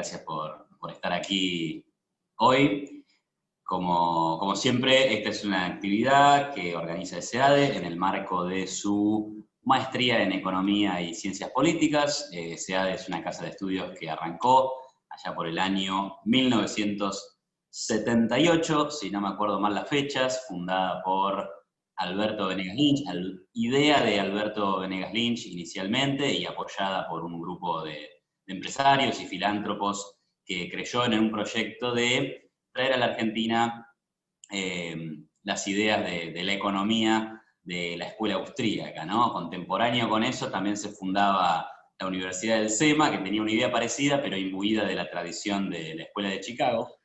gracias por estar aquí hoy. Como siempre, esta es una actividad que organiza ESEADE en el marco de su maestría en Economía y Ciencias Políticas. ESEADE es una casa de estudios que arrancó allá por el año 1978, si no me acuerdo mal las fechas, fundada por Alberto Venegas Lynch, idea de Alberto Venegas Lynch inicialmente y apoyada por un grupo de empresarios y filántropos que creyó en un proyecto de traer a la Argentina las ideas de la economía de la escuela austríaca, ¿no? Contemporáneo con eso también se fundaba la Universidad del SEMA, que tenía una idea parecida, pero imbuida de la tradición de la escuela de Chicago.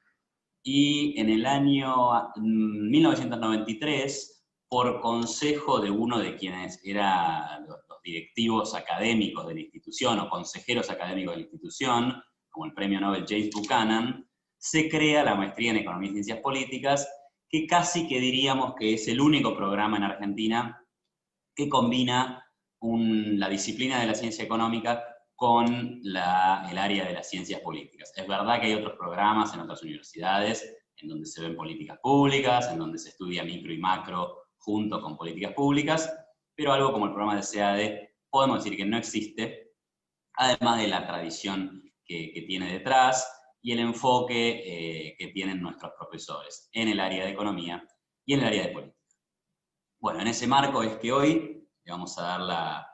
Y en el año 1993, por consejo de uno de quienes eran los directivos académicos de la institución, o consejeros académicos de la institución, como el premio Nobel James Buchanan, se crea la maestría en Economía y Ciencias Políticas, que casi que diríamos que es el único programa en Argentina que combina la disciplina de la ciencia económica con el área de las ciencias políticas. Es verdad que hay otros programas en otras universidades en donde se ven políticas públicas, en donde se estudia micro y macro junto con políticas públicas, pero algo como el programa de SEADE podemos decir que no existe, además de la tradición que tiene detrás y el enfoque que tienen nuestros profesores en el área de economía y en el área de política. Bueno, en ese marco es que hoy le vamos a dar la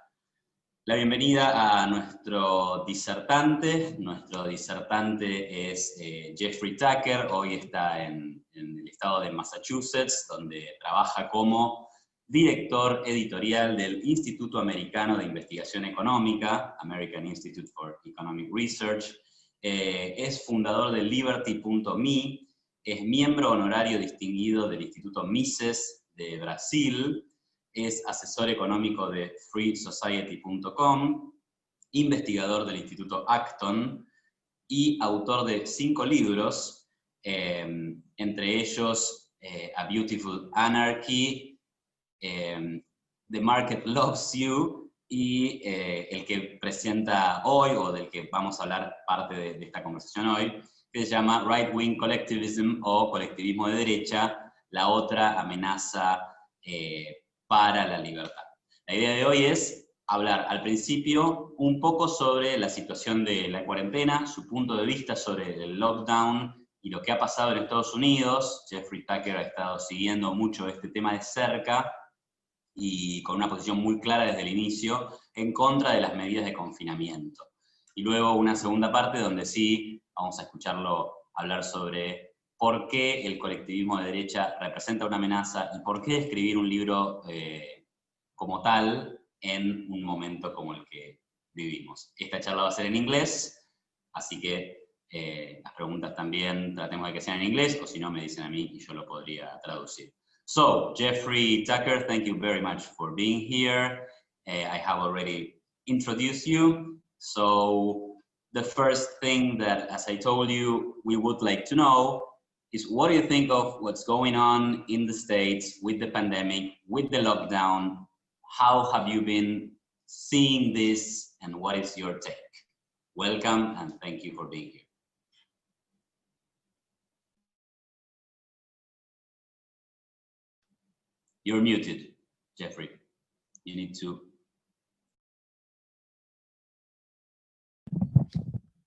bienvenida a nuestro disertante. Nuestro disertante es Jeffrey Tucker, hoy está en el estado de Massachusetts, donde trabaja como director editorial del Instituto Americano de Investigación Económica, American Institute for Economic Research, es fundador de Liberty.me, es miembro honorario distinguido del Instituto Mises de Brasil, es asesor económico de freesociety.com, investigador del Instituto Acton y autor de 5 libros, entre ellos A Beautiful Anarchy, The Market Loves You, y el que presenta hoy, o del que vamos a hablar parte de esta conversación hoy, que se llama Right Wing Collectivism, o colectivismo de derecha, la otra amenaza para la libertad. La idea de hoy es hablar al principio un poco sobre la situación de la cuarentena, su punto de vista sobre el lockdown y lo que ha pasado en Estados Unidos. Jeffrey Tucker ha estado siguiendo mucho este tema de cerca y con una posición muy clara desde el inicio en contra de las medidas de confinamiento. Y luego una segunda parte donde sí vamos a escucharlo hablar sobre por qué el colectivismo de derecha representa una amenaza y por qué escribir un libro como tal en un momento como el que vivimos. Esta charla va a ser en inglés, así que las preguntas también tratemos de que sean en inglés, o si no me dicen a mí y yo lo podría traducir. So, Jeffrey Tucker, thank you very much for being here. I have already introduced you. So, the first thing that, as I told you, we would like to know is what do you think of what's going on in the States with the pandemic, with the lockdown? How have you been seeing this, and what is your take? Welcome, and thank you for being here. You're muted, Jeffrey. You need to.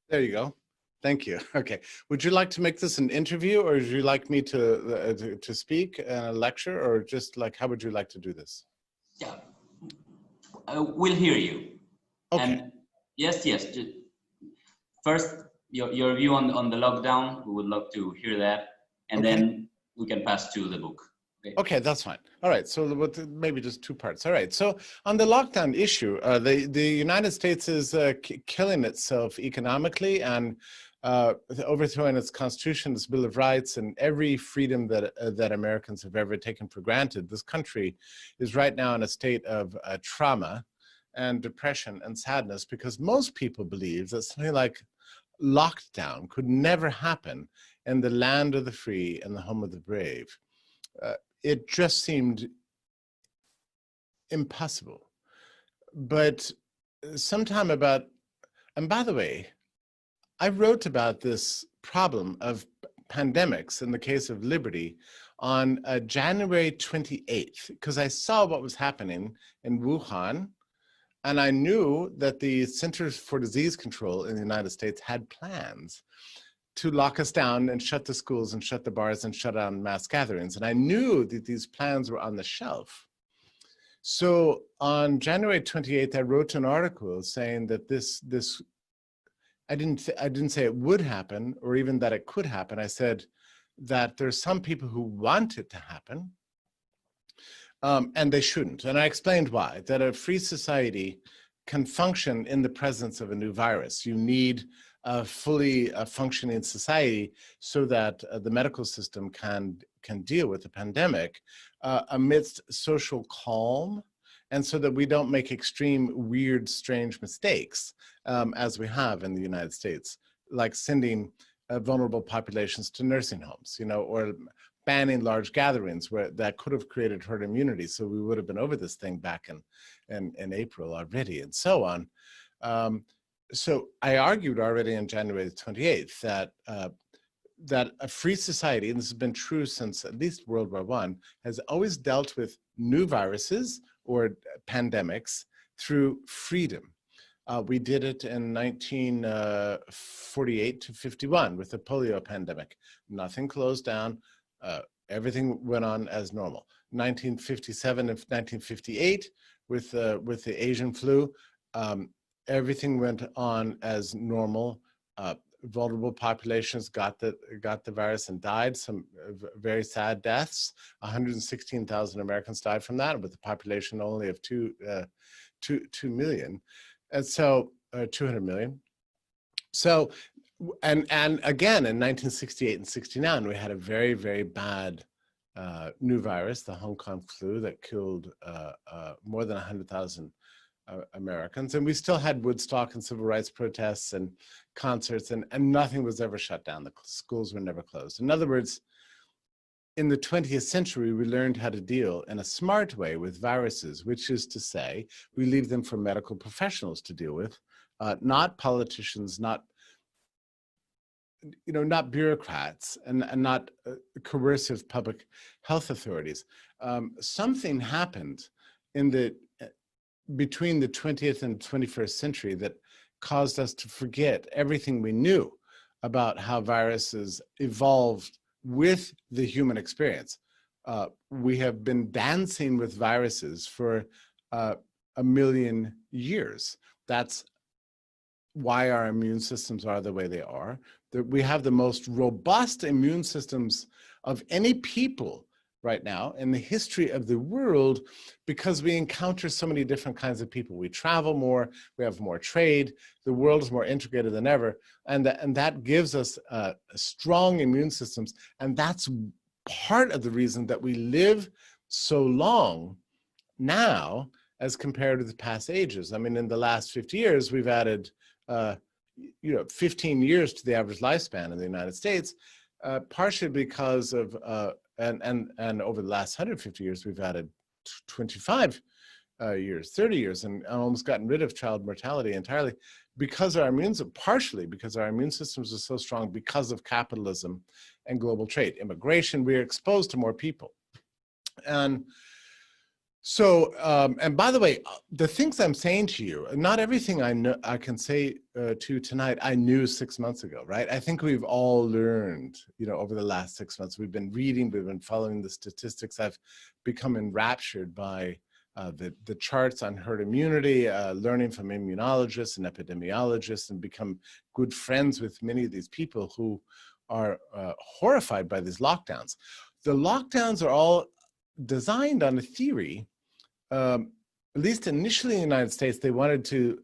There you go. Thank you. Okay. Would you like to make this an interview, or would you like me to speak a lecture, or just like, how would you like to do this? Yeah, we'll hear you. Okay. And yes. First, your view on the lockdown. We would love to hear that, and okay. then we can pass to the book. Okay, that's fine. All right, so maybe just 2 parts. All right, so on the lockdown issue, the United States is killing itself economically and overthrowing its Constitution, its Bill of Rights, and every freedom that Americans have ever taken for granted. This country is right now in a state of trauma and depression and sadness, because most people believe that something like lockdown could never happen in the land of the free and the home of the brave. It just seemed impossible. But sometime about, and by the way, I wrote about this problem of pandemics in the case of liberty on January 28th, because I saw what was happening in Wuhan, and I knew that the Centers for Disease Control in the United States had plans to lock us down and shut the schools and shut the bars and shut down mass gatherings. And I knew that these plans were on the shelf. So on January 28th, I wrote an article saying that I didn't say it would happen or even that it could happen. I said that there's some people who want it to happen, and they shouldn't. And I explained why, that a free society can function in the presence of a new virus. You need a fully functioning society so that the medical system can deal with the pandemic amidst social calm, and so that we don't make extreme, weird, strange mistakes as we have in the United States, like sending vulnerable populations to nursing homes, or banning large gatherings that could have created herd immunity. So we would have been over this thing back in April already, and so on. So I argued already on January 28th that a free society, and this has been true since at least World War I, has always dealt with new viruses or pandemics through freedom. We did it in 1948 to 51 with the polio pandemic. Nothing closed down. Everything went on as normal. 1957 and 1958 with the Asian flu, everything went on as normal. Vulnerable populations got the virus and died. Some very sad deaths. 116,000 Americans died from that, with a population only of 2 million, and so 200 million. So, and again in 1968 and 69, we had a very, very bad new virus, the Hong Kong flu, that killed more than 100,000 Americans, and we still had Woodstock and civil rights protests and concerts, and nothing was ever shut down. The schools were never closed. In other words, in the 20th century, we learned how to deal in a smart way with viruses, which is to say, we leave them for medical professionals to deal with, not politicians, not bureaucrats, and not coercive public health authorities. Something happened between the 20th and 21st century that caused us to forget everything we knew about how viruses evolved with the human experience. We have been dancing with viruses for 1 million years. That's why our immune systems are the way they are. We have the most robust immune systems of any people right now in the history of the world, because we encounter so many different kinds of people. We travel more, we have more trade, the world is more integrated than ever, and that gives us strong immune systems, and that's part of the reason that we live so long now as compared to the past ages. I mean, in the last 50 years, we've added 15 years to the average lifespan in the United States, partially because of and over the last 150 years, we've added 25 years, 30 years, and almost gotten rid of child mortality entirely partially because our immune systems are so strong because of capitalism and global trade. Immigration, we're exposed to more people. And so, and by the way, the things I'm saying to you, not everything I can say to you tonight, I knew 6 months ago, right? I think we've all learned, over the last 6 months. We've been reading, we've been following the statistics. I've become enraptured by the charts on herd immunity, learning from immunologists and epidemiologists, and become good friends with many of these people who are horrified by these lockdowns. The lockdowns are all designed on a theory. At least initially in the United States, they wanted to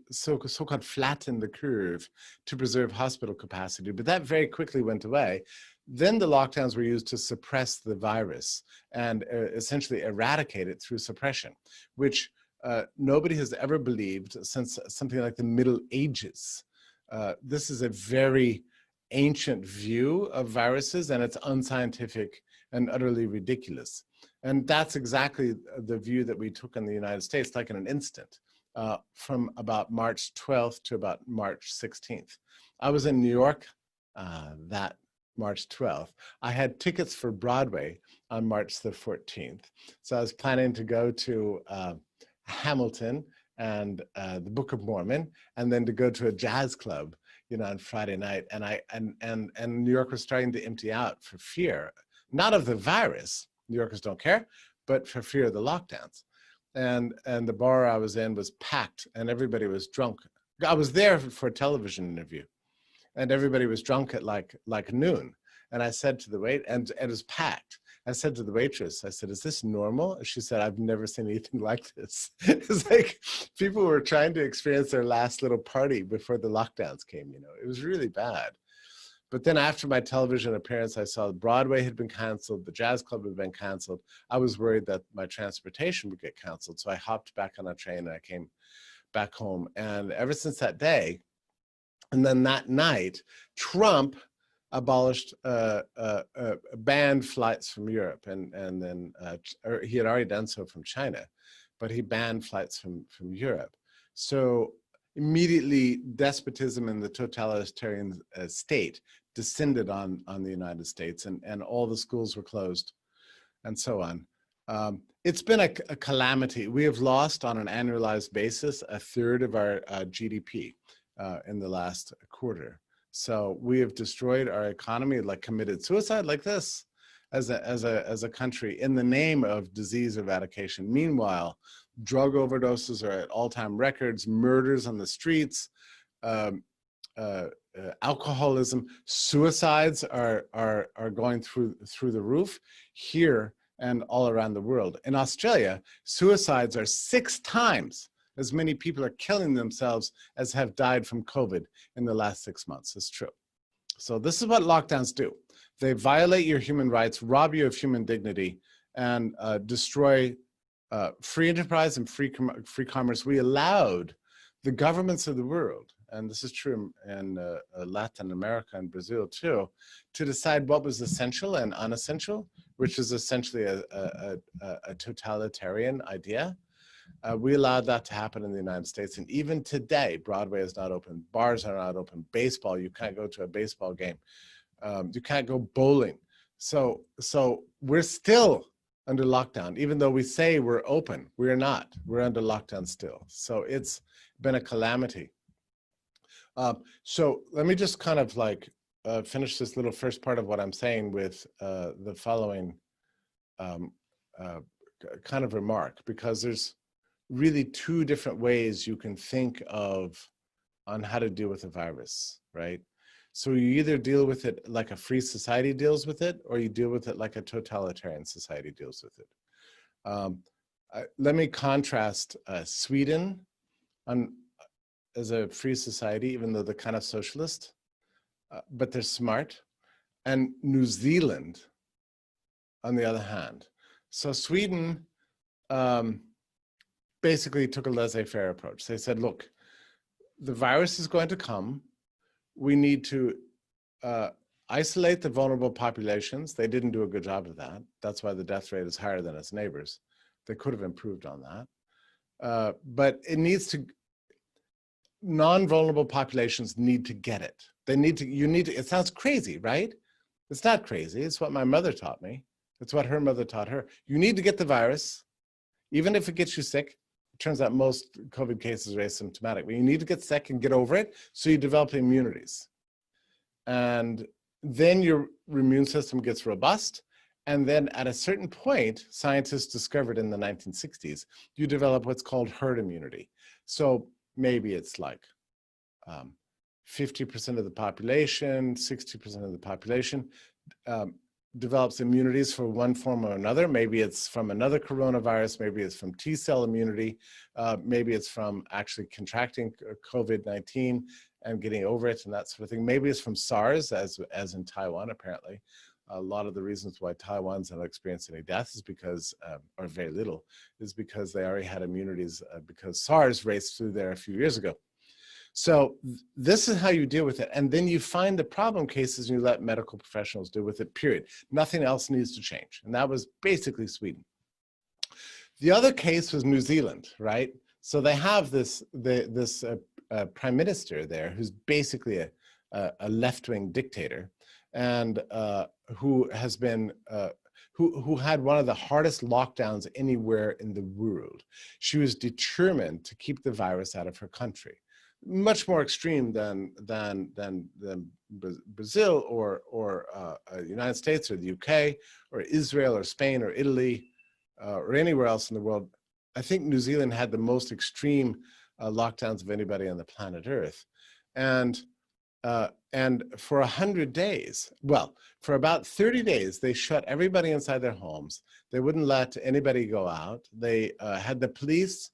so-called flatten the curve to preserve hospital capacity, but that very quickly went away. Then the lockdowns were used to suppress the virus and essentially eradicate it through suppression, which nobody has ever believed since something like the Middle Ages. This is a very ancient view of viruses, and it's unscientific and utterly ridiculous. And that's exactly the view that we took in the United States, like in an instant, from about March 12th to about March 16th. I was in New York that March 12th. I had tickets for Broadway on March the 14th. So I was planning to go to Hamilton and the Book of Mormon, and then to go to a jazz club, you know, on Friday night. And New York was starting to empty out for fear, not of the virus, New Yorkers don't care, but for fear of the lockdowns. And the bar I was in was packed and everybody was drunk. I was there for a television interview and everybody was drunk at like noon. And I said to the wait, and it was packed. I said to the waitress, I said, is this normal? She said, I've never seen anything like this. It's like people were trying to experience their last little party before the lockdowns came, you know. It was really bad. But then after my television appearance, I saw Broadway had been canceled, the jazz club had been canceled. I was worried that my transportation would get canceled. So I hopped back on a train and I came back home. And ever since that day, and then that night, Trump abolished, banned flights from Europe. And then he had already done so from China, but he banned flights from Europe. So immediately despotism and the totalitarian state descended on the United States, and all the schools were closed and so on. It's been a calamity. We have lost on an annualized basis a third of our GDP in the last quarter. So we have destroyed our economy, like committed suicide like this as a country in the name of disease eradication. Meanwhile, drug overdoses are at all-time records, murders on the streets, alcoholism, suicides are going through the roof here and all around the world. In Australia, suicides are 6 times as many people are killing themselves as have died from COVID in the last 6 months. It's true. So this is what lockdowns do. They violate your human rights, rob you of human dignity, and destroy free enterprise and free commerce. We allowed the governments of the world, and this is true in Latin America and Brazil too, to decide what was essential and unessential, which is essentially a totalitarian idea. We allowed that to happen in the United States. And even today, Broadway is not open, bars are not open, baseball, you can't go to a baseball game, you can't go bowling. So we're still under lockdown, even though we say we're open, we're not, we're under lockdown still. So it's been a calamity. So let me just kind of like finish this little first part of what I'm saying with the following kind of remark, because there's really 2 different ways you can think of on how to deal with a virus, right? So you either deal with it like a free society deals with it, or you deal with it like a totalitarian society deals with it. Let me contrast Sweden as a free society, even though they're kind of socialist, but they're smart, and New Zealand, on the other hand. So Sweden basically took a laissez-faire approach. They said, look, the virus is going to come. We need to isolate the vulnerable populations. They didn't do a good job of that. That's why the death rate is higher than its neighbors. They could have improved on that. But it needs to, non-vulnerable populations need to get it. They need to, it sounds crazy, right? It's not crazy. It's what my mother taught me. It's what her mother taught her. You need to get the virus, even if it gets you sick. It turns out most COVID cases are asymptomatic, but you need to get sick and get over it so you develop immunities. And then your immune system gets robust. And then at a certain point, scientists discovered in the 1960s, you develop what's called herd immunity. So maybe it's like 50% of the population, 60% of the population develops immunities for one form or another. Maybe it's from another coronavirus, maybe it's from T-cell immunity, maybe it's from actually contracting COVID-19 and getting over it and that sort of thing. Maybe it's from SARS, as in Taiwan, apparently. A lot of the reasons why Taiwan's not experiencing any deaths is because, or very little, is because they already had immunities because SARS raced through there a few years ago. So this is how you deal with it. And then you find the problem cases and you let medical professionals deal with it, period. Nothing else needs to change. And that was basically Sweden. The other case was New Zealand, right? So they have this prime minister there who's basically a left-wing dictator, and who has been who had one of the hardest lockdowns anywhere in the world. She was determined to keep the virus out of her country. Much more extreme than Brazil or United States or the UK or Israel or Spain or Italy or anywhere else in the world. I think New Zealand had the most extreme lockdowns of anybody on the planet Earth, and for 100 days, well, for about 30 days, they shut everybody inside their homes. They wouldn't let anybody go out. They had the police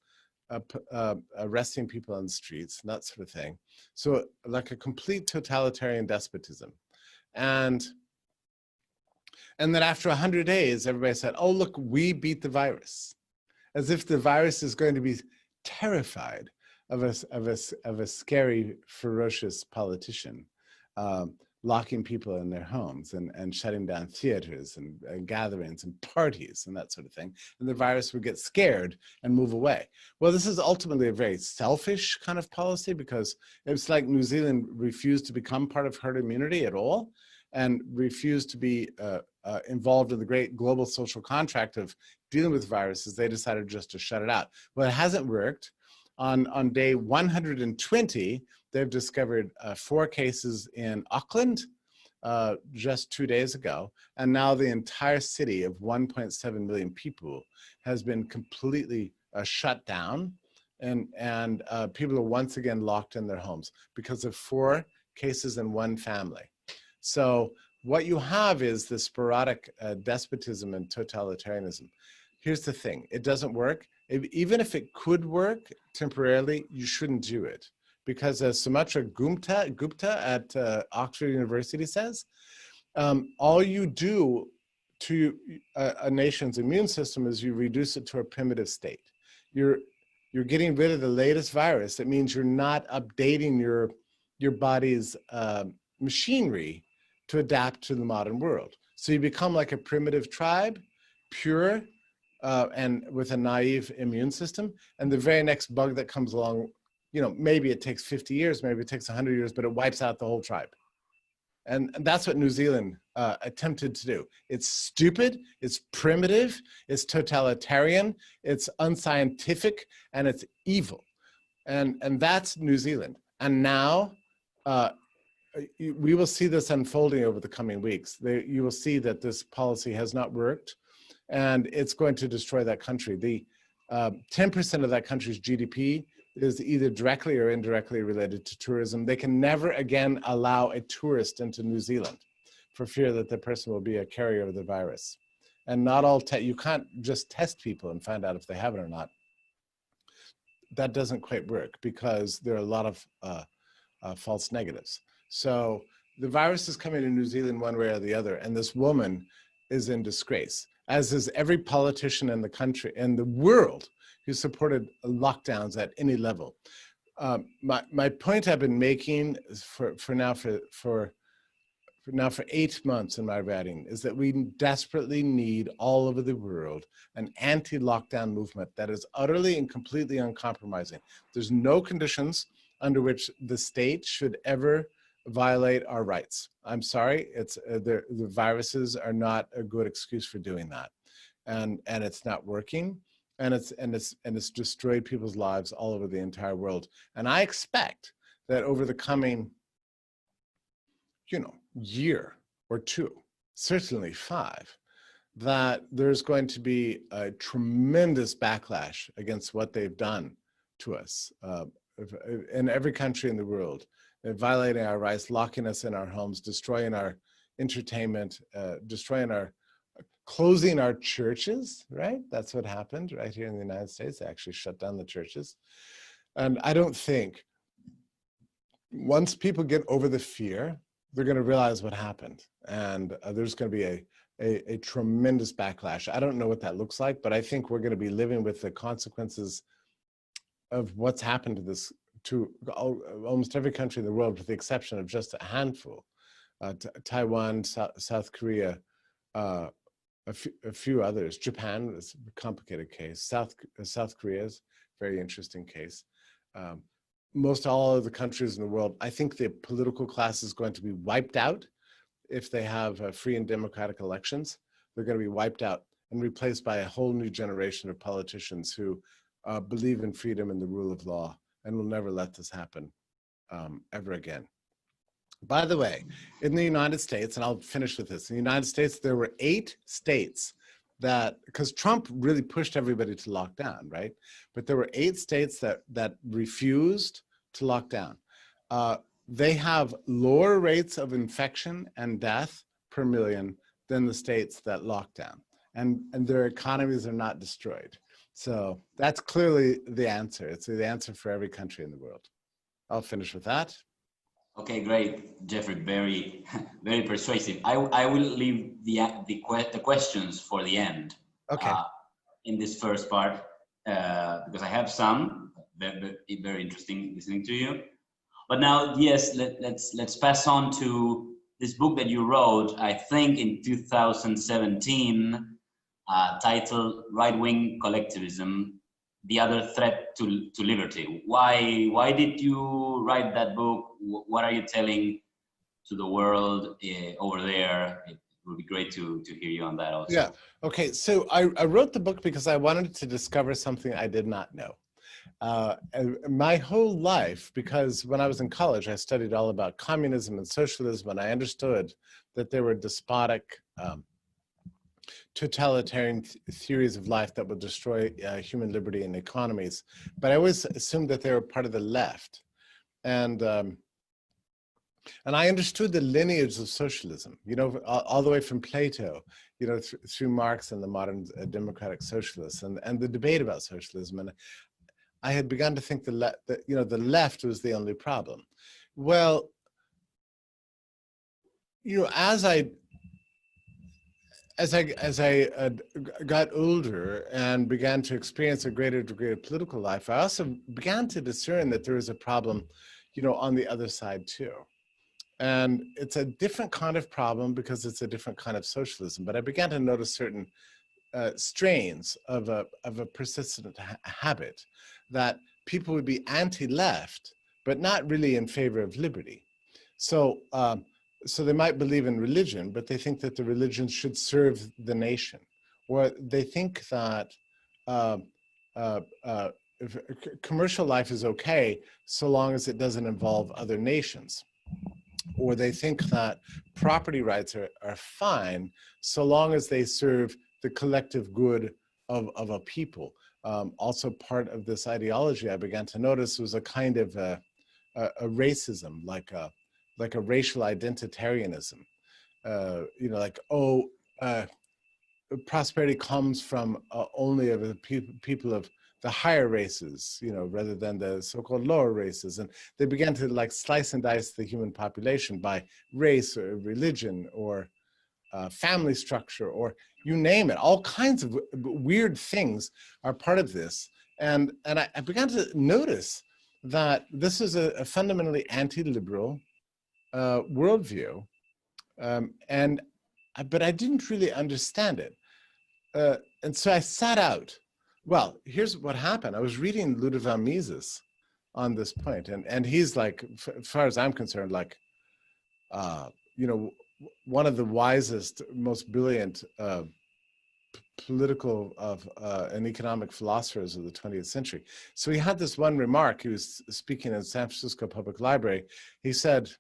arresting people on the streets and that sort of thing. So like a complete totalitarian despotism. And then after 100 days, everybody said, oh, look, we beat the virus. As if the virus is going to be terrified of a scary, ferocious politician, locking people in their homes and shutting down theaters and gatherings and parties and that sort of thing. And the virus would get scared and move away. Well, this is ultimately a very selfish kind of policy, because it's like New Zealand refused to become part of herd immunity at all and refused to be involved in the great global social contract of dealing with viruses. They decided just to shut it out. Well, it hasn't worked. On day 120, they've discovered 4 cases in Auckland just 2 days ago. And now the entire city of 1.7 million people has been completely shut down. And people are once again locked in their homes because of 4 cases in one family. So what you have is the sporadic despotism and totalitarianism. Here's the thing, it doesn't work. Even if it could work temporarily, you shouldn't do it. Because as Sumatra Gupta at Oxford University says, all you do to a nation's immune system is you reduce it to a primitive state. You're getting rid of the latest virus. That means you're not updating your body's machinery to adapt to the modern world. So you become like a primitive tribe, pure, and with a naive immune system. And the very next bug that comes along, you know, maybe it takes 50 years, maybe it takes 100 years, but it wipes out the whole tribe. And that's what New Zealand attempted to do. It's stupid, it's primitive, it's totalitarian, it's unscientific, and it's evil. And that's New Zealand. And now we will see this unfolding over the coming weeks. You will see that this policy has not worked, and it's going to destroy that country. The 10% of that country's GDP is either directly or indirectly related to tourism. They can never again allow a tourist into New Zealand for fear that the person will be a carrier of the virus. And not all, you can't just test people and find out if they have it or not. That doesn't quite work because there are a lot of false negatives. So the virus is coming to New Zealand one way or the other, and this woman is in disgrace, as is every politician in the country, in the world, who supported lockdowns at any level. My point I've been making for 8 months in my writing is that we desperately need all over the world an anti-lockdown movement that is utterly and completely uncompromising. There's no conditions under which the state should ever violate our rights. I'm sorry, the viruses are not a good excuse for doing that, and it's not working, and it's destroyed people's lives all over the entire world. And I expect that over the coming, year or 2, certainly 5, that there's going to be a tremendous backlash against what they've done to us in every country in the world, violating our rights, locking us in our homes, destroying our entertainment, closing our churches, right? That's what happened right here in the United States. They actually shut down the churches. And I don't think once people get over the fear, they're going to realize what happened. And there's going to be a tremendous backlash. I don't know what that looks like, but I think we're going to be living with the consequences of what's happened to almost every country in the world, with the exception of just a handful. Taiwan, South Korea, a few others. Japan is a complicated case. South Korea is a very interesting case. most all of the countries in the world, I think the political class is going to be wiped out if they have free and democratic elections. They're going to be wiped out and replaced by a whole new generation of politicians who believe in freedom and the rule of law and will never let this happen ever again. By the way, in the United States, and I'll finish with this, in the United States, there were 8 states that, because Trump really pushed everybody to lock down, right? But there were 8 states that refused to lock down. They have lower rates of infection and death per million than the states that lock down. And their economies are not destroyed. So that's clearly the answer. It's the answer for every country in the world. I'll finish with that. Okay, great, Jeffrey. Very, very persuasive. I will leave the questions for the end. Okay. In this first part, because I have some very interesting listening to you. But now, yes, let's pass on to this book that you wrote, I think in 2017, titled "Right-Wing Collectivism: The Other Threat to Liberty." Why did you write that book? What are you telling to the world over there? It would be great to hear you on that also. Yeah. Okay. So I wrote the book because I wanted to discover something I did not know. My whole life, because when I was in college, I studied all about communism and socialism, and I understood that there were despotic, totalitarian theories of life that would destroy human liberty and economies. But I always assumed that they were part of the left. And I understood the lineage of socialism, you know, all the way from Plato, you know, through Marx and the modern democratic socialists, and the debate about socialism. And I had begun to think that you know, the left was the only problem. Well, you know, as I got older and began to experience a greater degree of political life, I also began to discern that there is a problem, you know, on the other side too. And it's a different kind of problem because it's a different kind of socialism. But I began to notice certain strains of a persistent habit that people would be anti-left, but not really in favor of liberty. So, so they might believe in religion, but they think that the religion should serve the nation, or they think that commercial life is okay so long as it doesn't involve other nations. Or they think that property rights are fine so long as they serve the collective good of a people. Also part of this ideology I began to notice was a kind of a racism, like a racial identitarianism. You know, like, oh, prosperity comes from only of the people of the higher races, you know, rather than the so-called lower races. And they began to like slice and dice the human population by race or religion or family structure, or you name it. All kinds of weird things are part of this. And I began to notice that this is a fundamentally anti-liberal worldview. But I didn't really understand it. And so I sat out. Well, here's what happened. I was reading Ludovic Mises on this point, and he's like, as far as I'm concerned, like, you know, one of the wisest, most brilliant political and economic philosophers of the 20th century. So he had this one remark. He was speaking in San Francisco Public Library. He said,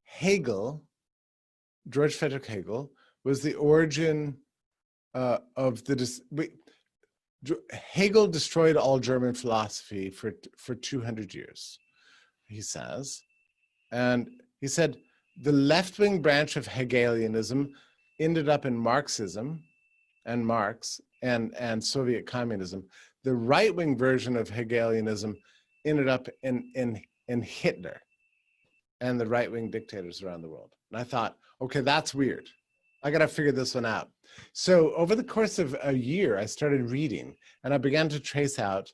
Hegel, George Friedrich Hegel, was the origin of the... Hegel destroyed all German philosophy for 200 years, he says. And he said, the left-wing branch of Hegelianism ended up in Marxism and Marx and Soviet communism. The right-wing version of Hegelianism ended up in Hitler and the right-wing dictators around the world. And I thought, okay, that's weird. I got to figure this one out. So over the course of a year, I started reading, and I began to trace out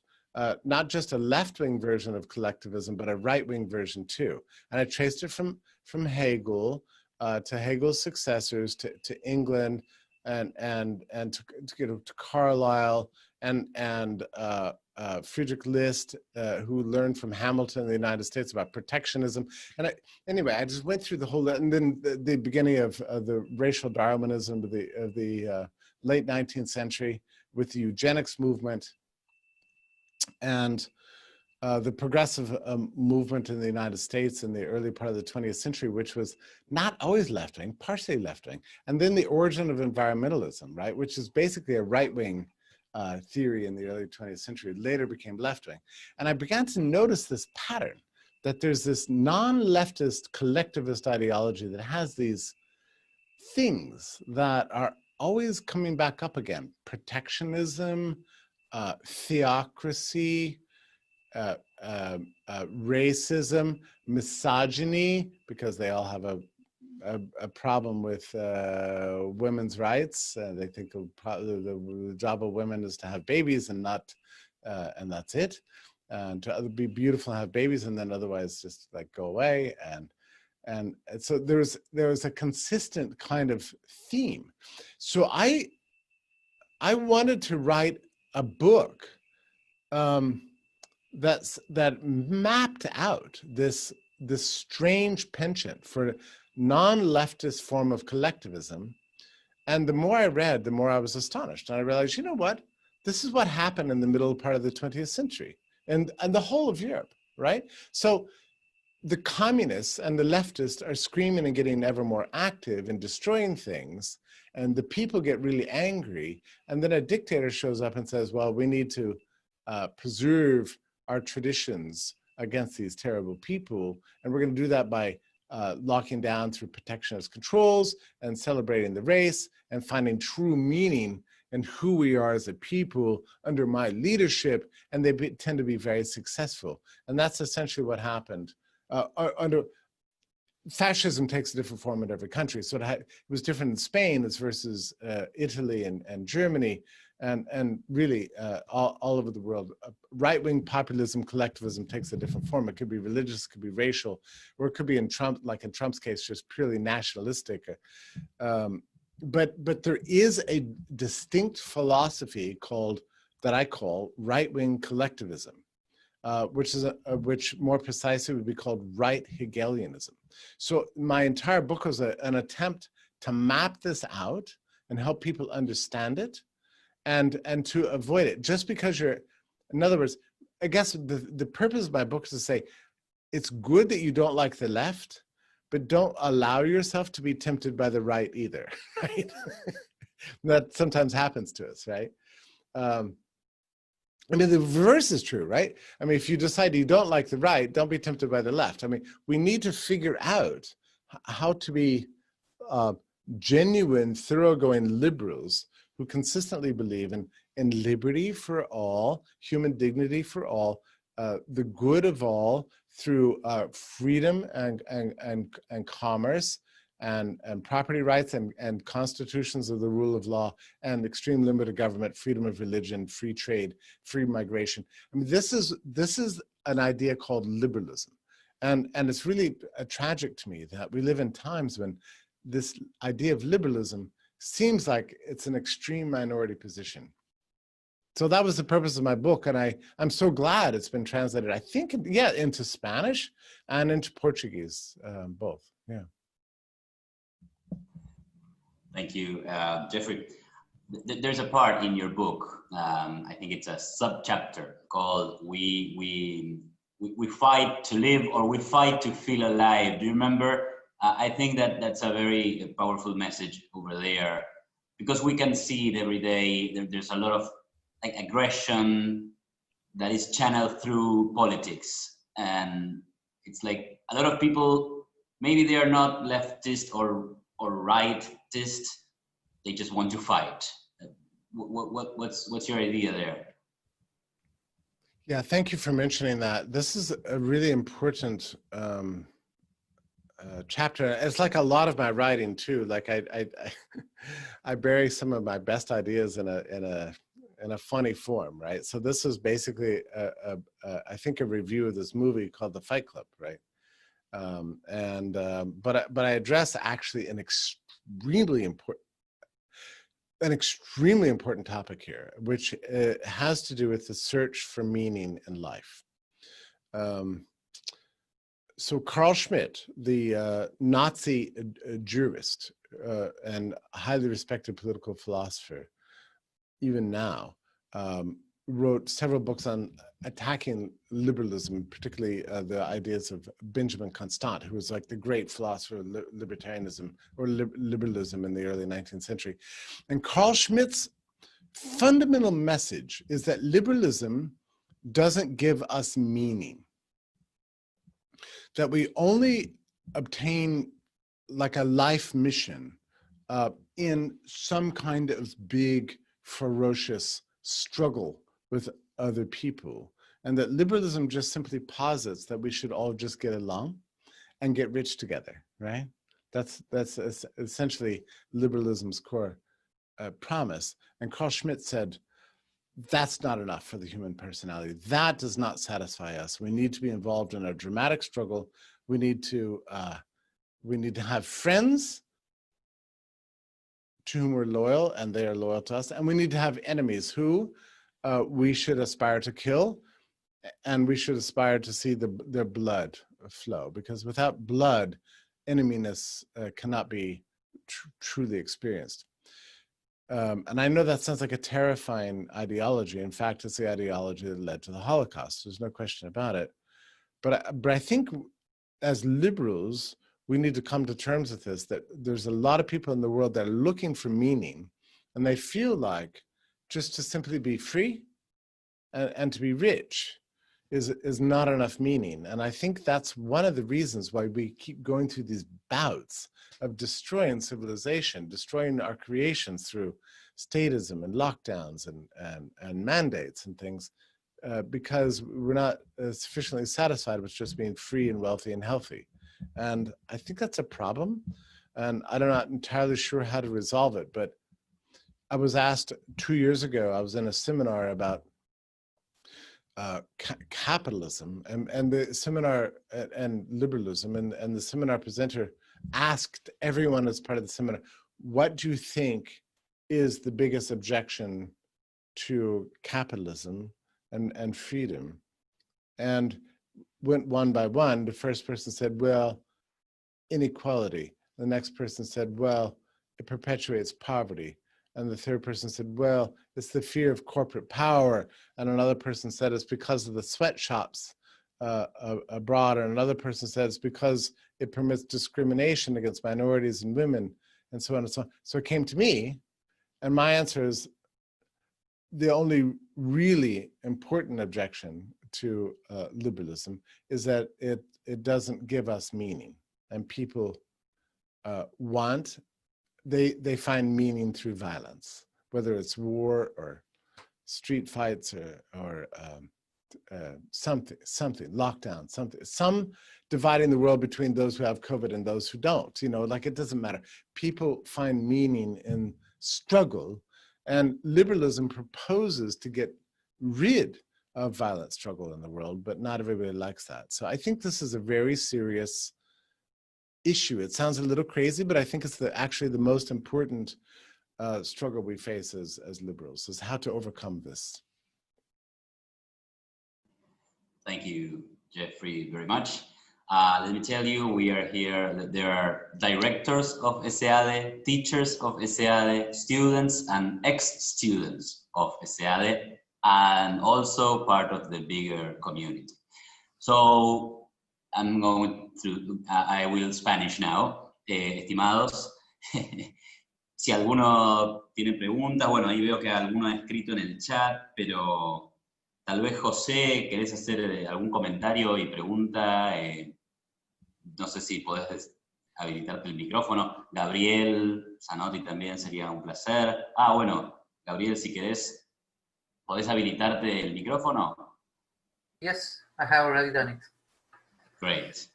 not just a left-wing version of collectivism, but a right-wing version too. And I traced it from Hegel to Hegel's successors, to England, and to Carlyle, and Friedrich List, who learned from Hamilton in the United States about protectionism. And anyway, I just went through the whole, and then the beginning of the racial Darwinism of the late 19th century with the eugenics movement, and the progressive movement in the United States in the early part of the 20th century, which was not always left-wing, partially left-wing. And then the origin of environmentalism, right, which is basically a right-wing theory in the early 20th century, later became left-wing. And I began to notice this pattern, that there's this non-leftist collectivist ideology that has these things that are always coming back up again: protectionism, theocracy, racism, misogyny, because they all have a problem with women's rights. They think the job of women is to have babies and not, and that's it. And to be beautiful and have babies, and then otherwise just like go away. And so there was a consistent kind of theme. So I wanted to write a book that mapped out this strange penchant for non-leftist form of collectivism. And the more I read, the more I was astonished. And I realized, you know what? This is what happened in the middle part of the 20th century and the whole of Europe, right? So the communists and the leftists are screaming and getting ever more active and destroying things. And the people get really angry. And then a dictator shows up and says, well, we need to preserve our traditions against these terrible people. And we're going to do that by locking down through protectionist controls and celebrating the race and finding true meaning in who we are as a people under my leadership. And they tend to be very successful. And that's essentially what happened. Under fascism takes a different form in every country. So it was different in Spain as versus Italy and Germany. And really all over the world. Right-wing populism, collectivism takes a different form. It could be religious, it could be racial, or it could be in Trump's case, just purely nationalistic. But there is a distinct philosophy that I call right-wing collectivism, which more precisely would be called right Hegelianism. So my entire book was an attempt to map this out and help people understand it, and to avoid it. Just because in other words, I guess the purpose of my book is to say, it's good that you don't like the left, but don't allow yourself to be tempted by the right either, right? That sometimes happens to us, right? I mean, the reverse is true, right? I mean, if you decide you don't like the right, don't be tempted by the left. I mean, we need to figure out how to be genuine, thoroughgoing liberals who consistently believe in liberty for all, human dignity for all, the good of all through freedom and commerce and property rights and constitutions of the rule of law and extreme limit of government, freedom of religion, free trade, free migration. I mean, this is an idea called liberalism. And it's really tragic to me that we live in times when this idea of liberalism seems like it's an extreme minority position. So that was the purpose of my book, and I'm so glad it's been translated, I think, yeah, into Spanish and into Portuguese, both, yeah. Thank you, Jeffrey. There's a part in your book, I think it's a subchapter called we fight to live, or we fight to feel alive. Do you remember? I think that's a very powerful message over there, because we can see it every day. There's a lot of like aggression that is channeled through politics, and it's like a lot of people, maybe they are not leftist or rightist, they just want to fight. What's your idea there? Yeah, thank you for mentioning that. This is a really important chapter. It's like a lot of my writing too. Like I bury some of my best ideas in a funny form, right? So this is basically I think a review of this movie called The Fight Club, right? But I address actually an extremely important. an extremely important topic here, which has to do with the search for meaning in life. So Carl Schmitt, the Nazi jurist and highly respected political philosopher, even now, wrote several books on attacking liberalism, particularly the ideas of Benjamin Constant, who was like the great philosopher of libertarianism or liberalism in the early 19th century. And Carl Schmitt's fundamental message is that liberalism doesn't give us meaning, that we only obtain like a life mission in some kind of big, ferocious struggle with other people, and that liberalism just simply posits that we should all just get along and get rich together, right? That's essentially liberalism's core promise. And Carl Schmitt said, that's not enough for the human personality. That does not satisfy us. We need to be involved in a dramatic struggle. We need to have friends to whom we're loyal and they are loyal to us. And we need to have enemies who we should aspire to kill, and we should aspire to see their blood flow, because without blood, eneminess cannot be truly experienced. And I know that sounds like a terrifying ideology. In fact, it's the ideology that led to the Holocaust. There's no question about it. But I think as liberals, we need to come to terms with this, that there's a lot of people in the world that are looking for meaning, and they feel like just to simply be free and to be rich is not enough meaning. And I think that's one of the reasons why we keep going through these bouts of destroying civilization, destroying our creations through statism and lockdowns and mandates and things, because we're not sufficiently satisfied with just being free and wealthy and healthy. And I think that's a problem, and I'm not entirely sure how to resolve it. But I was asked 2 years ago, I was in a seminar about capitalism and the seminar and liberalism, and the seminar presenter asked everyone as part of the seminar, what do you think is the biggest objection to capitalism and freedom? And went one by one. The first person said, well, inequality. The next person said, well, it perpetuates poverty. And the third person said, well, it's the fear of corporate power. And another person said it's because of the sweatshops abroad. And another person said it's because it permits discrimination against minorities and women, and so on and so on. So it came to me, and my answer is the only really important objection to liberalism is that it doesn't give us meaning. And people they find meaning through violence, whether it's war or street fights or something, lockdown, some dividing the world between those who have COVID and those who don't. You know, like, it doesn't matter. People find meaning in struggle, and liberalism proposes to get rid of violent struggle in the world, but not everybody likes that. So I think this is a very serious issue. It sounds a little crazy, but I think it's actually the most important struggle we face as liberals, is how to overcome this. Thank you, Jeffrey, very much. Let me tell you, we are here, there are directors of ESEADE, teachers of ESEADE, students and ex-students of ESEADE, and also part of the bigger community. So I'm going through, I will Spanish now. Estimados, si alguno tiene preguntas, bueno, ahí veo que alguno ha escrito en el chat, pero tal vez José, ¿querés hacer algún comentario y pregunta? No sé si podés habilitarte el micrófono. Gabriel Zanotti también sería un placer. Bueno, Gabriel, si querés, ¿podés habilitarte el micrófono? Yes, I have already done it. Great.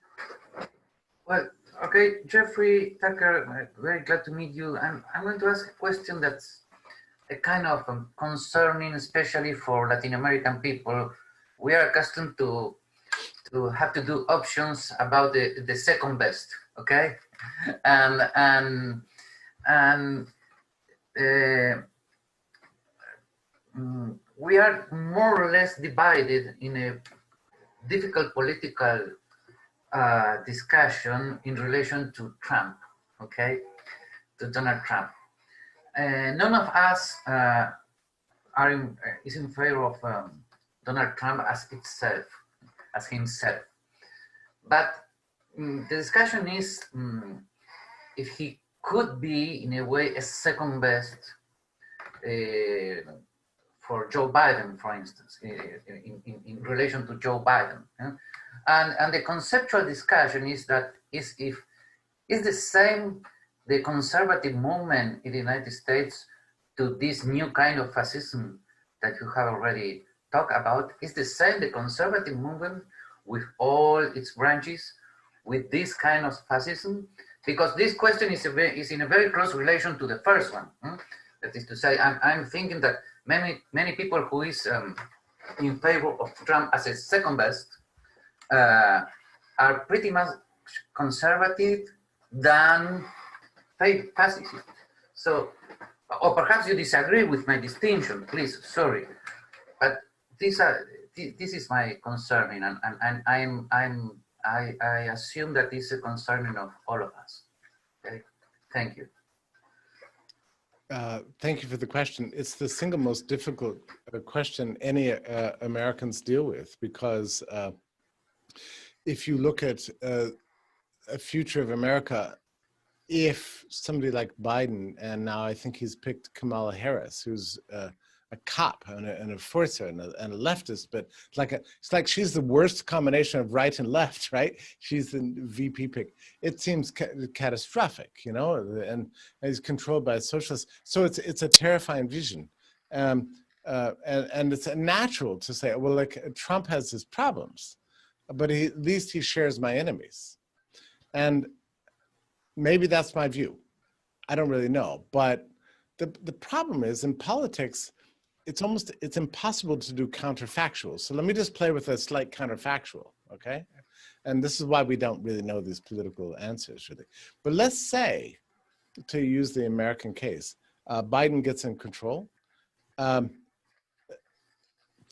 Well, okay, Jeffrey Tucker, very glad to meet you. I'm going to ask a question that's a kind of concerning, especially for Latin American people. We are accustomed to have to do options about the second best, okay? And we are more or less divided in a difficult political discussion in relation to Trump, okay, to Donald Trump. None of us is in favor of Donald Trump as itself, as himself. But the discussion is if he could be, in a way, a second best for Joe Biden, for instance, in relation to Joe Biden. And the conceptual discussion is that is the same the conservative movement in the United States to this new kind of fascism that you have already talked about, is the same the conservative movement with all its branches with this kind of fascism? Because this question is in a very close relation to the first one. That is to say, I'm thinking that many people who is in favor of Trump as a second best are pretty much conservative than fascist. So, or perhaps you disagree with my distinction, please, sorry. But this is my concern, and I assume that this is a concern of all of us. Okay, thank you. Thank you for the question. It's the single most difficult question any Americans deal with, because if you look at a future of America, if somebody like Biden, and now I think he's picked Kamala Harris, who's a cop and a enforcer and a leftist, but it's like she's the worst combination of right and left, right? She's the VP pick. It seems catastrophic, you know, and he's controlled by a socialist. So it's a terrifying vision. And it's natural to say, well, like Trump has his problems, but at least he shares my enemies. And maybe that's my view. I don't really know. But the problem is in politics, it's impossible to do counterfactual. So let me just play with a slight counterfactual, okay? And this is why we don't really know these political answers, really. But let's say, to use the American case, Biden gets in control.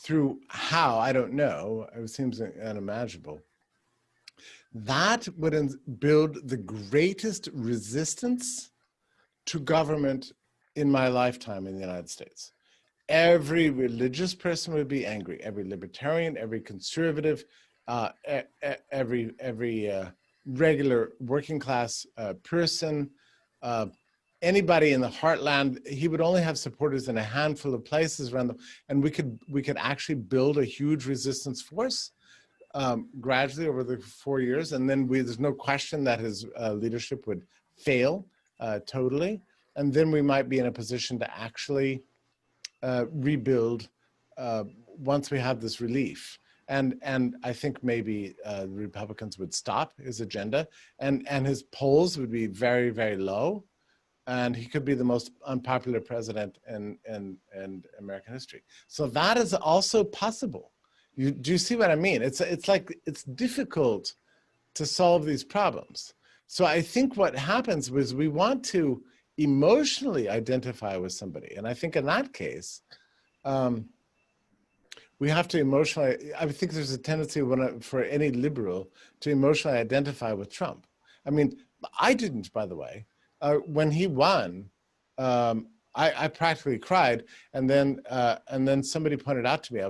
Through how, I don't know, it seems unimaginable. That would build the greatest resistance to government in my lifetime in the United States. Every religious person would be angry, every libertarian, every conservative, every regular working class person, anybody in the heartland. He would only have supporters in a handful of places around them, and we could actually build a huge resistance force gradually over the 4 years, and then there's no question that his leadership would fail totally, and then we might be in a position to actually rebuild once we have this relief. And I think maybe the Republicans would stop his agenda, and his polls would be very, very low, and he could be the most unpopular president in American history. So that is also possible. Do you see what I mean? It's like, it's difficult to solve these problems. So I think what happens was we want to emotionally identify with somebody. And I think in that case, we have to emotionally, I think there's a tendency for any liberal to emotionally identify with Trump. I mean, I didn't, by the way. When he won, I practically cried. And then somebody pointed out to me,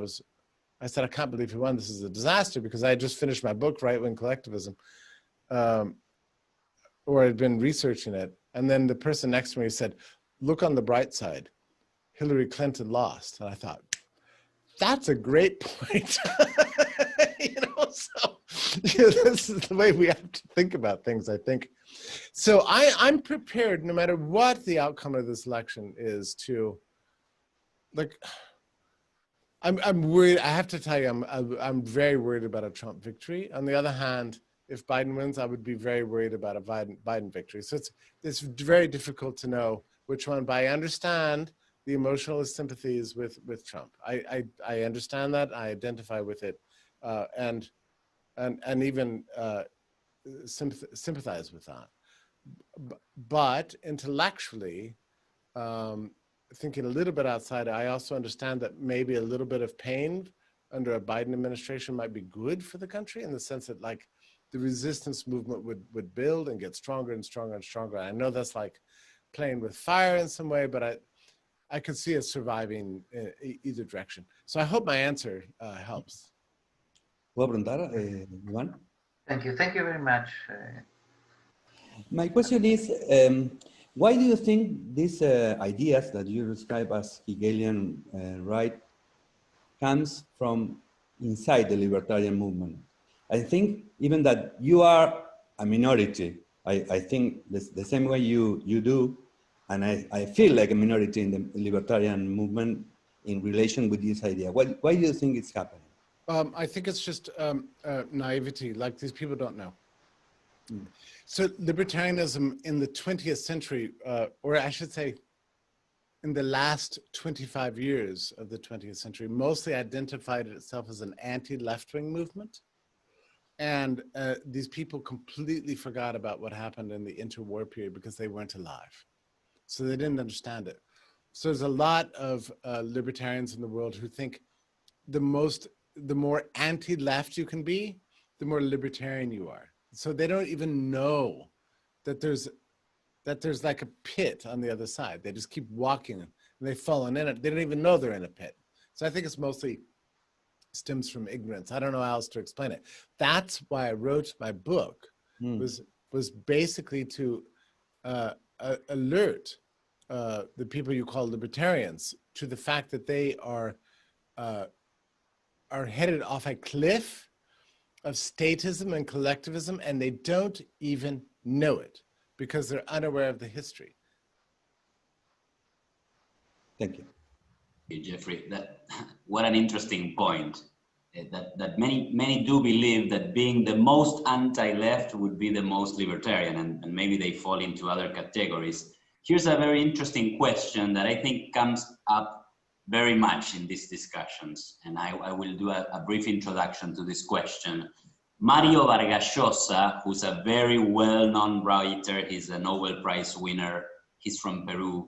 I said, I can't believe he won. This is a disaster, because I had just finished my book, Right-Wing Collectivism, or I'd been researching it. And then the person next to me said, look on the bright side, Hillary Clinton lost. And I thought, that's a great point. You know, so this is the way we have to think about things, I think. So I'm prepared, no matter what the outcome of this election is, to, like, I'm worried. I have to tell you, I'm very worried about a Trump victory. On the other hand, if Biden wins, I would be very worried about a Biden victory. So it's very difficult to know which one. But I understand the emotional sympathies with Trump. I understand that. I identify with it, and even sympathize with that. But intellectually, thinking a little bit outside, I also understand that maybe a little bit of pain under a Biden administration might be good for the country, in the sense that like the resistance movement would build and get stronger and stronger and stronger. I know that's like playing with fire in some way, but I could see it surviving either direction. So I hope my answer helps. ¿Puedo preguntar, Iván? Thank you very much. My question is, why do you think these ideas that you describe as Hegelian right comes from inside the libertarian movement? I think even that you are a minority. I think the same way you do, and I feel like a minority in the libertarian movement in relation with this idea. Why do you think it's happening? I think it's just naivety, like these people don't know. So libertarianism in the 20th century, or I should say in the last 25 years of the 20th century, mostly identified itself as an anti-left-wing movement. And these people completely forgot about what happened in the interwar period because they weren't alive. So they didn't understand it. So there's a lot of libertarians in the world who think the more anti-left you can be, the more libertarian you are. So they don't even know that there's like a pit on the other side. They just keep walking and they've fallen in it. They don't even know they're in a pit. So I think it's mostly stems from ignorance. I don't know how else to explain it. That's why I wrote my book, was basically to alert the people you call libertarians to the fact that they are headed off a cliff of statism and collectivism, and they don't even know it because they're unaware of the history. Thank you. Thank you, Jeffrey. What an interesting point. That many do believe that being the most anti-left would be the most libertarian, and maybe they fall into other categories. Here's a very interesting question that I think comes up very much in these discussions, and I will do a brief introduction to this question. Mario Vargas Llosa, who's a very well-known writer, he's a Nobel Prize winner, he's from Peru,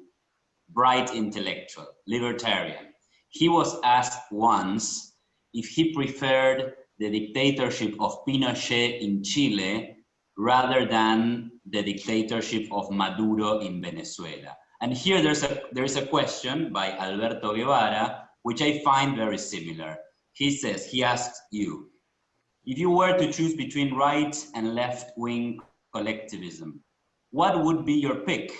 bright intellectual, libertarian. He was asked once if he preferred the dictatorship of Pinochet in Chile rather than the dictatorship of Maduro in Venezuela. And here there is a question by Alberto Guevara, which I find very similar. He asks you, if you were to choose between right and left-wing collectivism, what would be your pick?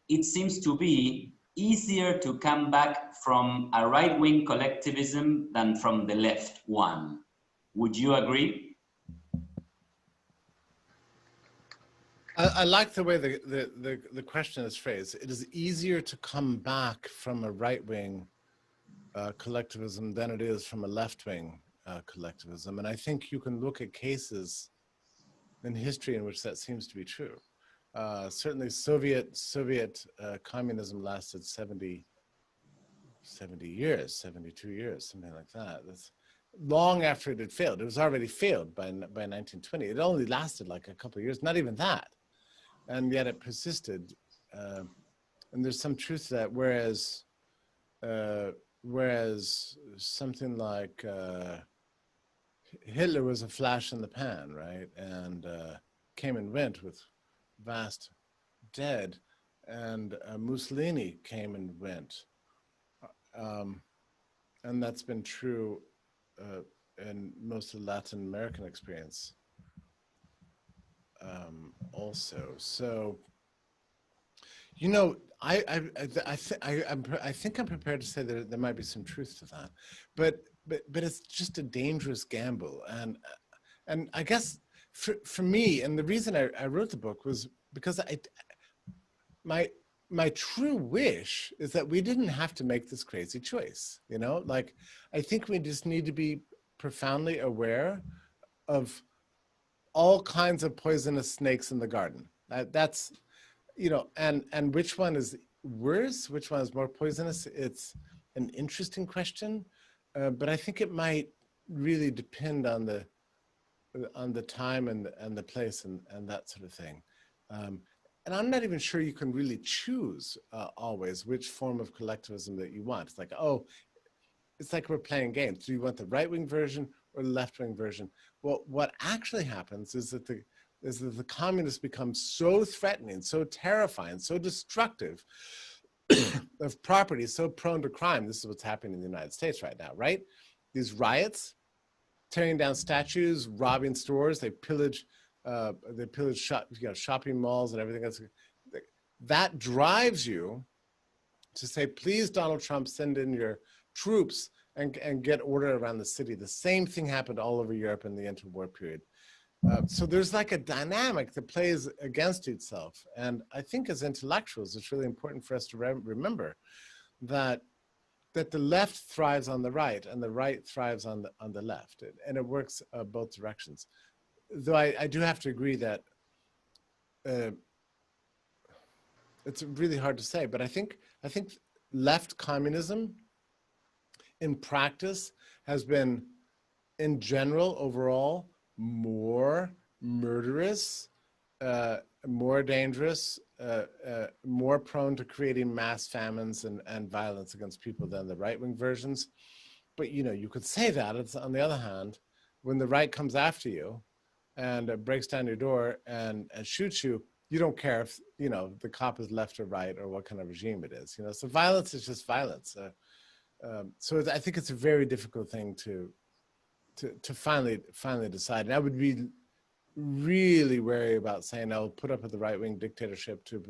It seems to be easier to come back from a right-wing collectivism than from the left one. Would you agree? I like the way the question is phrased. It is easier to come back from a right-wing collectivism than it is from a left-wing collectivism. And I think you can look at cases in history in which that seems to be true. Certainly Soviet communism lasted 70 years, 72 years, something like that. That's long after it had failed. It was already failed by 1920. It only lasted like a couple of years, not even that. And yet it persisted. And there's some truth to that, whereas something like Hitler was a flash in the pan, right? And came and went with vast dead, and Mussolini came and went. And that's been true in most of Latin American experience also. So, you know, I think I'm prepared to say that there might be some truth to that, but it's just a dangerous gamble. And I guess for me, and the reason I wrote the book was because my true wish is that we didn't have to make this crazy choice. You know, like, I think we just need to be profoundly aware of all kinds of poisonous snakes in the garden. That's, you know, and which one is worse, which one is more poisonous? It's an interesting question, but I think it might really depend on the time and the place and that sort of thing. and I'm not even sure you can really choose always which form of collectivism that you want. It's like, oh, it's like we're playing games. Do you want the right-wing version or the left-wing version? Well, what actually happens is that the communists become so threatening, so terrifying, so destructive of property, so prone to crime. This is what's happening in the United States right now, right? These riots, tearing down statues, robbing stores, they pillage shopping malls and everything else. That drives you to say, please, Donald Trump, send in your troops and get order around the city. The same thing happened all over Europe in the interwar period. So there's like a dynamic that plays against itself. And I think as intellectuals, it's really important for us to remember that the left thrives on the right and the right thrives on the left. And it works both directions. Though I do have to agree that it's really hard to say, but I think left communism in practice has been, in general, overall, more murderous, more dangerous, more prone to creating mass famines and violence against people than the right-wing versions. But you could say that. It's, on the other hand, when the right comes after you and breaks down your door and shoots you, you don't care if the cop is left or right or what kind of regime it is. So violence is just violence. So I think it's a very difficult thing to finally decide. And I would be really wary about saying I'll put up with the right-wing dictatorship to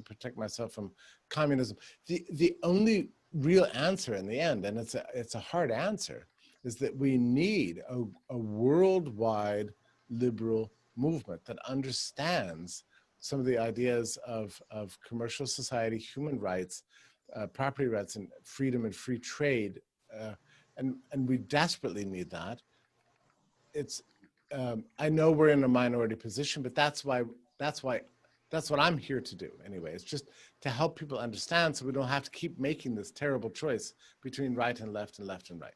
protect myself from communism. The only real answer in the end, and it's a hard answer, is that we need a worldwide liberal movement that understands some of the ideas of commercial society, human rights, property rights, and freedom and free trade. And we desperately need that. It's I know we're in a minority position, but that's what I'm here to do anyway. It's just to help people understand, so we don't have to keep making this terrible choice between right and left and left and right.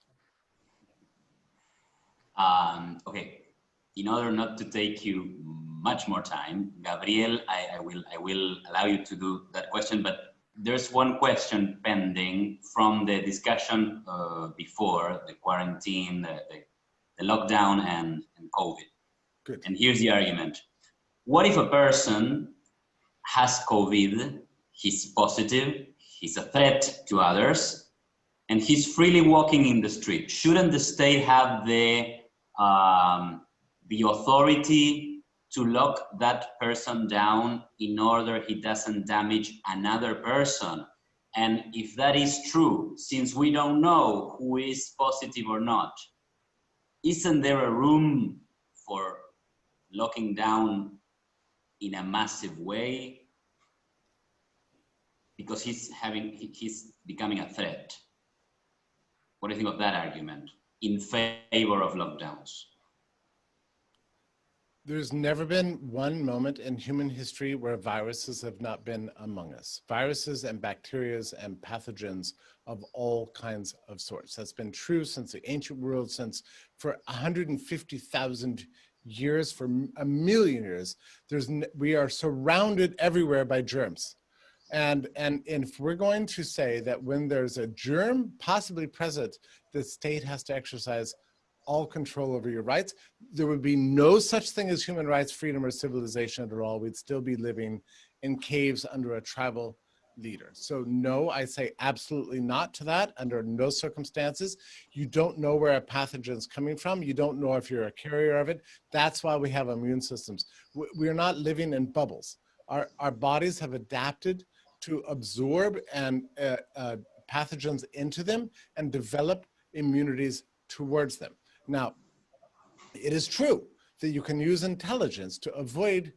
Okay, in order not to take you much more time, Gabriel, I will allow you to do that question, but there's one question pending from the discussion before the quarantine, the lockdown and COVID. Good. And here's the argument. What if a person has COVID, he's positive, he's a threat to others, and he's freely walking in the street? Shouldn't the state have the authority to lock that person down in order he doesn't damage another person? And if that is true, since we don't know who is positive or not, isn't there a room for locking down in a massive way? Because he's becoming a threat. What do you think of that argument in favor of lockdowns? There's never been one moment in human history where viruses have not been among us. Viruses and bacteria and pathogens of all kinds of sorts. That's been true since the ancient world, since for 150,000 years, for a million years. We are surrounded everywhere by germs. And if we're going to say that when there's a germ possibly present, the state has to exercise all control over your rights, there would be no such thing as human rights, freedom, or civilization at all. We'd still be living in caves under a tribal leader. So no, I say absolutely not to that, under no circumstances. You don't know where a pathogen is coming from. You don't know if you're a carrier of it. That's why we have immune systems. We're not living in bubbles. Our bodies have adapted to absorb and pathogens into them and develop immunities towards them. Now, it is true that you can use intelligence to avoid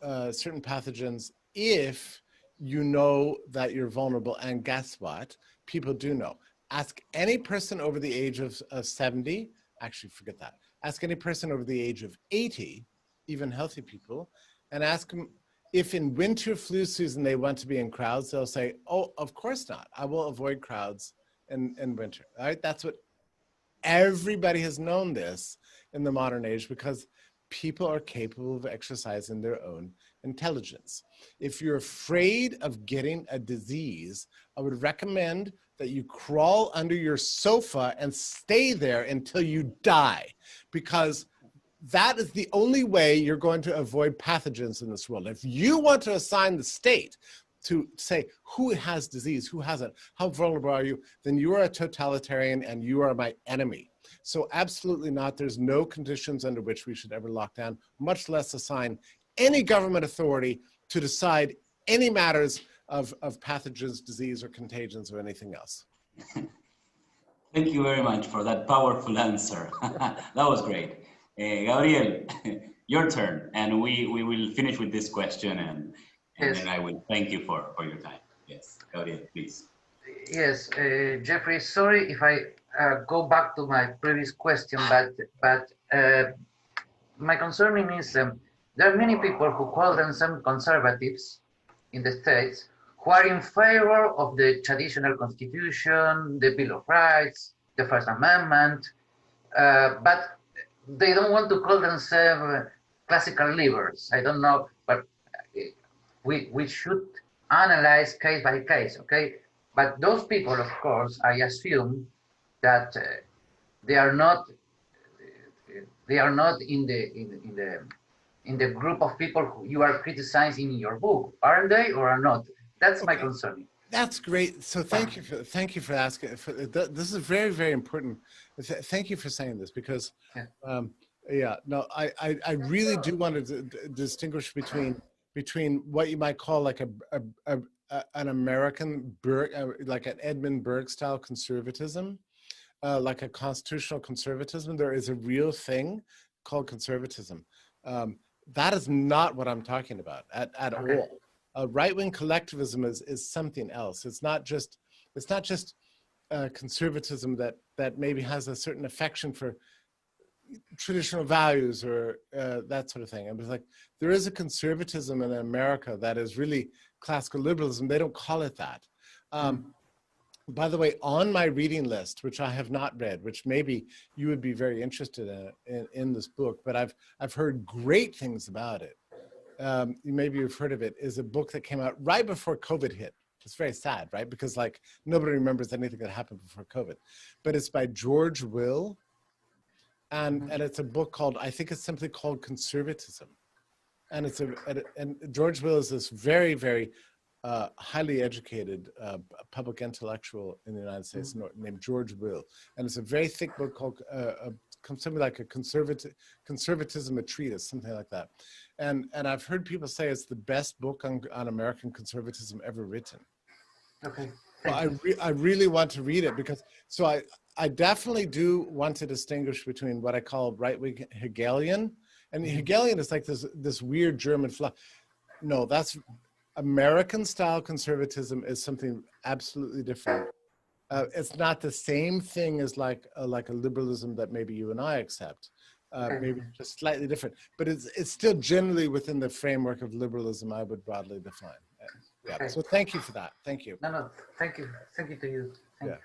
certain pathogens if you know that you're vulnerable. And guess what? People do know. Ask any person over the age of 70, actually forget that. Ask any person over the age of 80, even healthy people, and ask them if in winter flu season they want to be in crowds. They'll say, oh, of course not. I will avoid crowds in winter. All right, that's what everybody has known this in the modern age, because people are capable of exercising their own intelligence. If you're afraid of getting a disease, I would recommend that you crawl under your sofa and stay there until you die, because that is the only way you're going to avoid pathogens in this world. If you want to assign the state to say who has disease, who hasn't, how vulnerable are you, then you are a totalitarian and you are my enemy. So absolutely not. There's no conditions under which we should ever lock down, much less assign any government authority to decide any matters of pathogens, disease, or contagions, or anything else. Thank you very much for that powerful answer. That was great. Gabriel, your turn, and we will finish with this question, and then I will thank you for your time. Yes, Gabriel, please. Yes, Jeffrey, sorry if I go back to my previous question, but my concern is there are many people who call themselves conservatives in the States who are in favor of the traditional constitution, the Bill of Rights, the First Amendment, but they don't want to call themselves classical liberals. I don't know, but we should analyze case by case, okay? But those people, of course, I assume that they are not in the group of people who you are criticizing in your book, aren't they, or are not? That's my concern. That's great. So thank you for asking. This is very, very important. Thank you for saying this, because I really do want to distinguish between what you might call like an American like an Edmund Burke style conservatism, like a constitutional conservatism. There is a real thing called conservatism. That is not what I'm talking about at all. Right-wing collectivism is something else. It's not just conservatism that maybe has a certain affection for traditional values or that sort of thing. And it's like, there is a conservatism in America that is really classical liberalism. They don't call it that. By the way, on my reading list, which I have not read, which maybe you would be very interested in this book, but I've heard great things about it. Maybe you've heard of it, is a book that came out right before COVID hit. It's very sad, right? Because like nobody remembers anything that happened before COVID, but it's by George Will. And it's a book called, I think it's simply called Conservatism. And and George Will is this very, very highly educated public intellectual in the United States named George Will. And it's a very thick book called something like a conservatism, a treatise, something like that. And I've heard people say it's the best book on American conservatism ever written. Okay. Well, I really want to read it, because I definitely do want to distinguish between what I call right-wing Hegelian, and Hegelian is like this weird German fluff. No, that's American-style conservatism is something absolutely different. It's not the same thing as like a liberalism that maybe you and I accept. Maybe just slightly different, but it's still generally within the framework of liberalism I would broadly define. Yeah. So thank you for that. Thank you. No, thank you. Thank you to you. Thank you.